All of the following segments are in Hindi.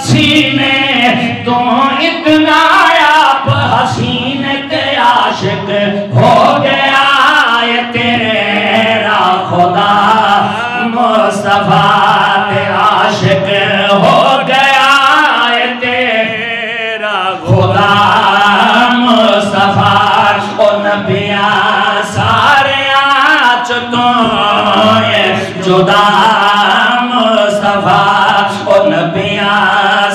सीने तो इतना आप हसीन के आशिक हो गया ये तेरा खुदा मुस्तफा ते आशिक हो गया ये तेरा खुदा मुस्तफा ओ नबिया सारे आच तो ये जुदा मुस्तफा ओ नबिया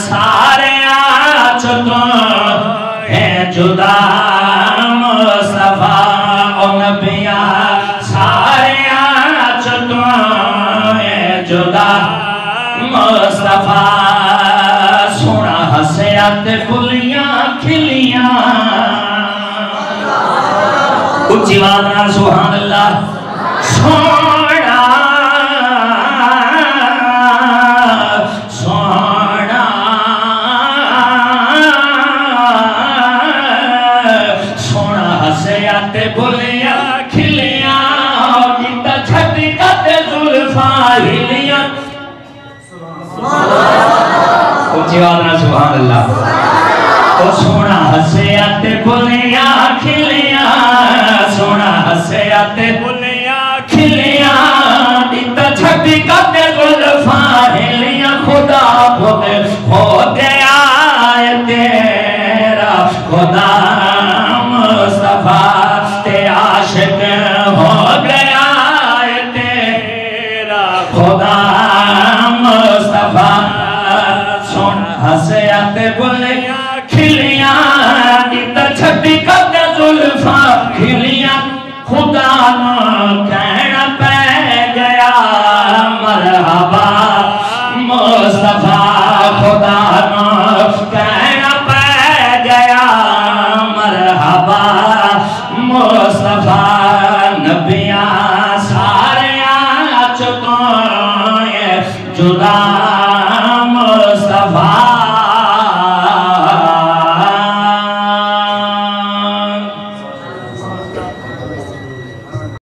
सारे आच तो है जुदा मुस्तफा ओ नबिया सारे आच तो है जुदा मुस्तफा सोना हसया ते फुलियां खिलियां उच्ची आवाज नाल सुभान अल्लाह सोना सोना सोना हसया ते फुलियां खिलियां गीता छटी कते जुल्फा हिलियां उच्ची आवाज नाल सुभान अल्लाह ओ सोना हसया ते फुलियां खिलियां सोना हसया ते फुलियां खिलियां गीता छटी कते जुल्फा हिलियां खुदा खुद हो गया तेरा खुदा मुस्तफा ते आशिक हो गया तेरा खुदा मुस्तफा सोना हसया ते फुलियां खिलियां गीता छटी कते जुल्फा खिलियां खुदा ना कहना पै गया मरहबा मुस्तफा खुदा ना कहना पै गया मरहबा मुस्तफा नबिया सारे आच तो ये जुदा